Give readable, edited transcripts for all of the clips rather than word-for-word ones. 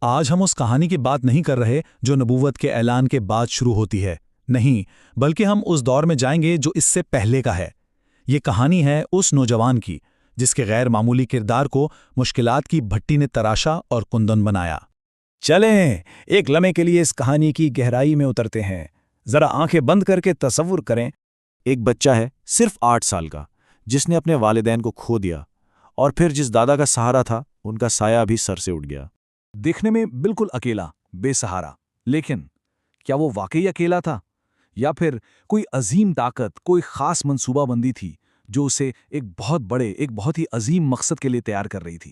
آج ہم اس کہانی کی بات نہیں کر رہے جو نبوت کے اعلان کے بعد شروع ہوتی ہے، نہیں، بلکہ ہم اس دور میں جائیں گے جو اس سے پہلے کا ہے۔ یہ کہانی ہے اس نوجوان کی جس کے غیر معمولی کردار کو مشکلات کی بھٹی نے تراشا اور کندن بنایا۔ چلیں ایک لمحے کے لیے اس کہانی کی گہرائی میں اترتے ہیں۔ ذرا آنکھیں بند کر کے تصور کریں، ایک بچہ ہے صرف 8 سال کا جس نے اپنے والدین کو کھو دیا، اور پھر جس دادا کا سہارا تھا ان کا سایہ بھی سر سے اٹھ گیا۔ دیکھنے میں بالکل اکیلا، بے سہارا، لیکن کیا وہ واقعی اکیلا تھا؟ یا پھر کوئی عظیم طاقت، کوئی خاص منصوبہ بندی تھی جو اسے ایک بہت ہی عظیم مقصد کے لیے تیار کر رہی تھی؟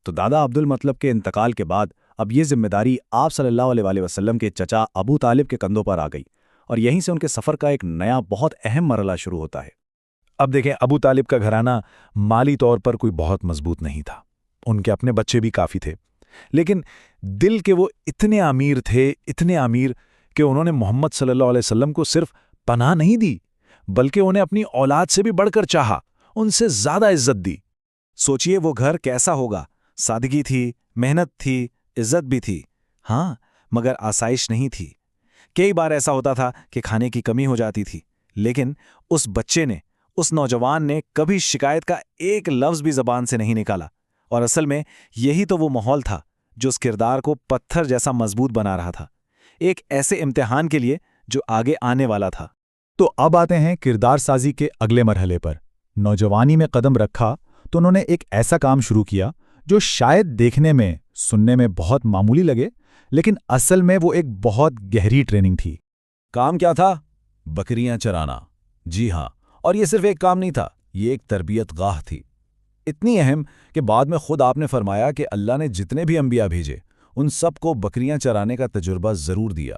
تو دادا عبد المطلب کے انتقال کے بعد اب یہ ذمہ داری آپ صلی اللہ علیہ وسلم کے چچا ابو طالب کے کندھوں پر آ گئی، اور یہیں سے ان کے سفر کا ایک نیا بہت اہم مرحلہ شروع ہوتا ہے۔ اب دیکھیں، ابو طالب کا گھرانہ مالی طور پر کوئی بہت مضبوط نہیں تھا، ان کے اپنے بچے بھی کافی تھے، لیکن دل کے وہ اتنے امیر تھے کہ انہوں نے محمد صلی اللہ علیہ وسلم کو صرف پناہ نہیں دی، بلکہ انہیں اپنی اولاد سے بھی بڑھ کر چاہا، ان سے زیادہ عزت دی۔ سوچئے وہ گھر کیسا ہوگا؟ سادگی تھی، محنت تھی، عزت بھی تھی، ہاں، مگر آسائش نہیں تھی۔ کئی بار ایسا ہوتا تھا کہ کھانے کی کمی ہو جاتی تھی، لیکن اس بچے نے، اس نوجوان نے کبھی شکایت کا ایک لفظ بھی زبان سے نہیں نکالا، اور اصل میں یہی تو وہ ماحول تھا جو اس کردار کو پتھر جیسا مضبوط بنا رہا تھا، ایک ایسے امتحان کے لیے جو آگے آنے والا تھا۔ تو اب آتے ہیں کردار سازی کے اگلے مرحلے پر۔ نوجوانی میں قدم رکھا تو انہوں نے ایک ایسا کام شروع کیا جو شاید دیکھنے میں، سننے میں بہت معمولی لگے، لیکن اصل میں وہ ایک بہت گہری ٹریننگ تھی۔ کام کیا تھا؟ بکریاں چرانا۔ جی ہاں، اور یہ صرف ایک کام نہیں تھا، یہ ایک تربیت گاہ تھی، اتنی اہم کہ بعد میں خود آپ نے فرمایا کہ اللہ نے جتنے بھی انبیاء بھیجے ان سب کو بکریاں چرانے کا تجربہ ضرور دیا۔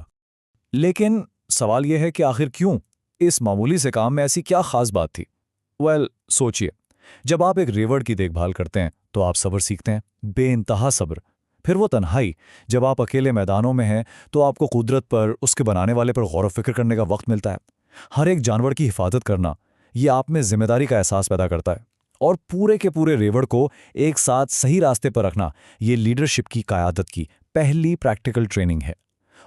لیکن سوال یہ ہے کہ آخر کیوں؟ اس معمولی سے کام میں ایسی کیا خاص بات تھی؟ سوچئے، جب آپ ایک ریوڑ کی دیکھ بھال کرتے ہیں تو آپ صبر سیکھتے ہیں، بے انتہا صبر۔ پھر وہ تنہائی، جب آپ اکیلے میدانوں میں ہیں تو آپ کو قدرت پر، اس کے بنانے والے پر غور و فکر کرنے کا وقت ملتا ہے۔ ہر ایک جانور کی حفاظت کرنا، یہ آپ میں ذمہ داری کا احساس پیدا کرتا ہے، اور پورے کے پورے ریوڑ کو ایک ساتھ صحیح راستے پر رکھنا، یہ لیڈرشپ کی قیادت کی پہلی پریکٹیکل ٹریننگ ہے،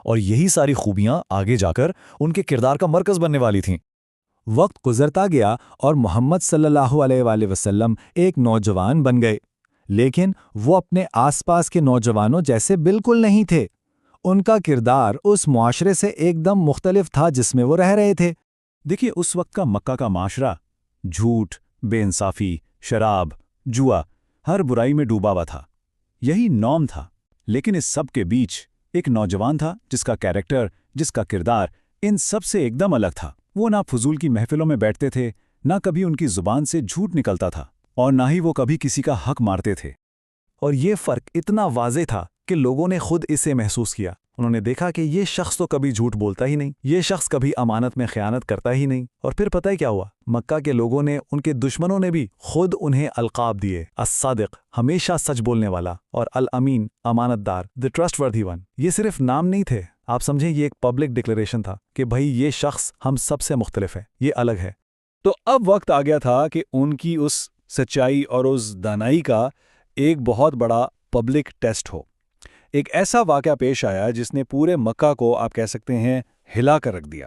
اور یہی ساری خوبیاں آگے جا کر ان کے کردار کا مرکز بننے والی تھیں۔ وقت گزرتا گیا اور محمد صلی اللہ علیہ وسلم ایک نوجوان بن گئے، لیکن وہ اپنے آس پاس کے نوجوانوں جیسے بالکل نہیں تھے۔ ان کا کردار اس معاشرے سے ایک دم مختلف تھا جس میں وہ رہ رہے تھے۔ دیکھیے، اس وقت کا مکہ کا معاشرہ جھوٹ، بے انصافی، شراب، جوا، ہر برائی میں ڈوبا ہوا تھا، یہی نام تھا۔ لیکن اس سب کے بیچ ایک نوجوان تھا جس کا کیریکٹر، جس کا کردار ان سب سے ایک دم الگ تھا۔ وہ نہ فضول کی محفلوں میں بیٹھتے تھے، نہ کبھی ان کی زبان سے جھوٹ نکلتا تھا، اور نہ ہی وہ کبھی کسی کا حق مارتے تھے۔ اور یہ فرق اتنا واضح تھا کہ لوگوں نے خود اسے محسوس کیا۔ انہوں نے دیکھا کہ یہ شخص تو کبھی جھوٹ بولتا ہی نہیں، یہ شخص کبھی امانت میں خیانت کرتا ہی نہیں۔ اور پھر پتہ ہے کیا ہوا؟ مکہ کے لوگوں نے، ان کے دشمنوں نے بھی خود انہیں القاب دیے، الصادق، ہمیشہ سچ بولنے والا، اور الامین، امانت دار، دی ٹرسٹ وردی ون۔ یہ صرف نام نہیں تھے، آپ سمجھیں، یہ ایک پبلک ڈکلیریشن تھا کہ بھائی یہ شخص ہم سب سے مختلف ہے، یہ الگ ہے۔ تو اب وقت آ گیا تھا کہ ان کی اس سچائی اور اس دانائی کا ایک بہت بڑا پبلک ٹیسٹ ہو۔ ایک ایسا واقعہ پیش آیا جس نے پورے مکہ کو، آپ کہہ سکتے ہیں، ہلا کر رکھ دیا۔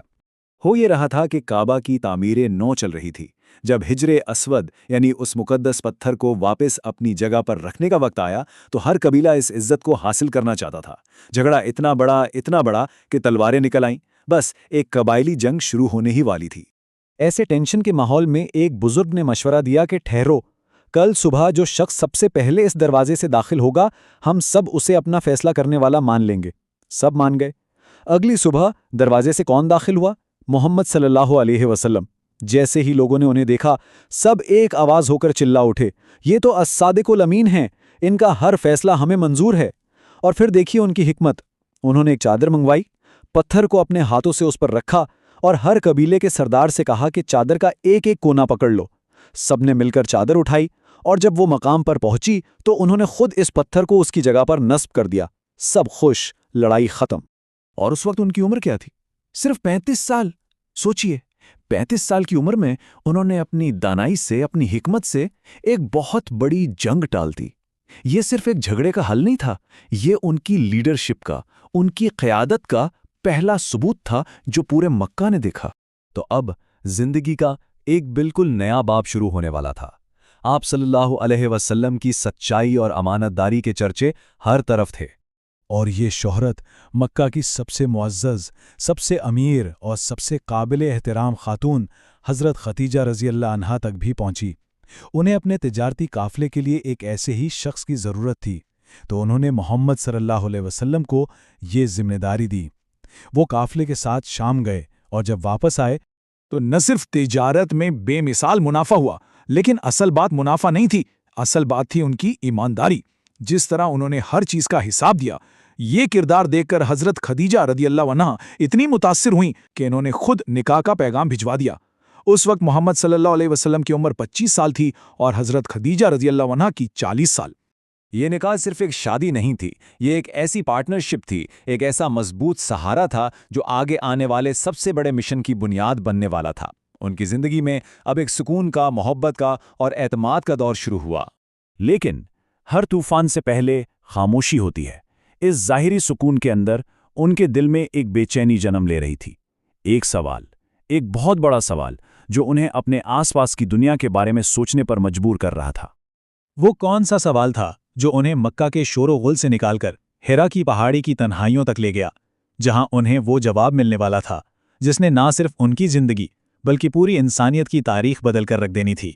ہو یہ رہا تھا کہ کعبہ کی تعمیر نو چل رہی تھی۔ جب حجر اسود یعنی اس مقدس پتھر کو واپس اپنی جگہ پر رکھنے کا وقت آیا تو ہر قبیلہ اس عزت کو حاصل کرنا چاہتا تھا۔ جھگڑا اتنا بڑا کہ تلواریں نکل آئیں، بس ایک قبائلی جنگ شروع ہونے ہی والی تھی۔ ایسے ٹینشن کے ماحول میں ایک بزرگ نے مشورہ دیا کہ ٹھہرو، کل صبح جو شخص سب سے پہلے اس دروازے سے داخل ہوگا ہم سب اسے اپنا فیصلہ کرنے والا مان لیں گے۔ سب مان گئے۔ اگلی صبح دروازے سے کون داخل ہوا؟ محمد صلی اللہ علیہ وسلم۔ جیسے ہی لوگوں نے انہیں دیکھا، سب ایک آواز ہو کر چلا اٹھے، یہ تو الصادق الامین ہیں، ان کا ہر فیصلہ ہمیں منظور ہے۔ اور پھر دیکھیے ان کی حکمت، انہوں نے ایک چادر منگوائی، پتھر کو اپنے ہاتھوں سے اس پر رکھا، اور ہر قبیلے کے سردار سے کہا کہ چادر کا ایک ایک کونا پکڑ لو۔ سب نے مل کر چادر اٹھائی، اور جب وہ مقام پر پہنچی تو انہوں نے خود اس پتھر کو اس کی جگہ پر نصب کر دیا۔ سب خوش، لڑائی ختم۔ اور اس وقت ان کی عمر کیا تھی؟ صرف 35 سال۔ سوچئے، 35 سال کی عمر میں انہوں نے اپنی دانائی سے، اپنی حکمت سے ایک بہت بڑی جنگ ٹال دی۔ یہ صرف ایک جھگڑے کا حل نہیں تھا، یہ ان کی لیڈرشپ کا، ان کی قیادت کا پہلا ثبوت تھا جو پورے مکہ نے دیکھا۔ تو اب زندگی کا ایک بالکل نیا باب شروع ہونے والا تھا۔ آپ صلی اللہ علیہ وسلم کی سچائی اور امانت داری کے چرچے ہر طرف تھے، اور یہ شہرت مکہ کی سب سے معزز، سب سے امیر اور سب سے قابل احترام خاتون حضرت خدیجہ رضی اللہ عنہا تک بھی پہنچی۔ انہیں اپنے تجارتی قافلے کے لیے ایک ایسے ہی شخص کی ضرورت تھی، تو انہوں نے محمد صلی اللہ علیہ وسلم کو یہ ذمہ داری دی۔ وہ قافلے کے ساتھ شام گئے، اور جب واپس آئے تو نہ صرف تجارت میں بے مثال منافع ہوا، لیکن اصل بات منافع نہیں تھی، اصل بات تھی ان کی ایمانداری۔ جس طرح انہوں نے ہر چیز کا حساب دیا، یہ کردار دیکھ کر حضرت خدیجہ رضی اللہ عنہا اتنی متاثر ہوئیں کہ انہوں نے خود نکاح کا پیغام بھجوا دیا۔ اس وقت محمد صلی اللہ علیہ وسلم کی عمر 25 سال تھی اور حضرت خدیجہ رضی اللہ عنہا کی 40 سال۔ یہ نکاح صرف ایک شادی نہیں تھی، یہ ایک ایسی پارٹنرشپ تھی، ایک ایسا مضبوط سہارا تھا جو آگے آنے والے سب سے بڑے مشن کی بنیاد بننے والا تھا۔ ان کی زندگی میں اب ایک سکون کا، محبت کا اور اعتماد کا دور شروع ہوا۔ لیکن ہر طوفان سے پہلے خاموشی ہوتی ہے۔ اس ظاہری سکون کے اندر ان کے دل میں ایک بے چینی جنم لے رہی تھی، ایک سوال، ایک بہت بڑا سوال جو انہیں اپنے آس پاس کی دنیا کے بارے میں سوچنے پر مجبور کر رہا تھا۔ وہ کون سا سوال تھا جو انہیں مکہ کے شور و غل سے نکال کر ہیرا کی پہاڑی کی تنہائیوں تک لے گیا، جہاں انہیں وہ جواب ملنے والا تھا جس نے نہ صرف ان کی زندگی بلکہ پوری انسانیت کی تاریخ بدل کر رکھ دینی تھی؟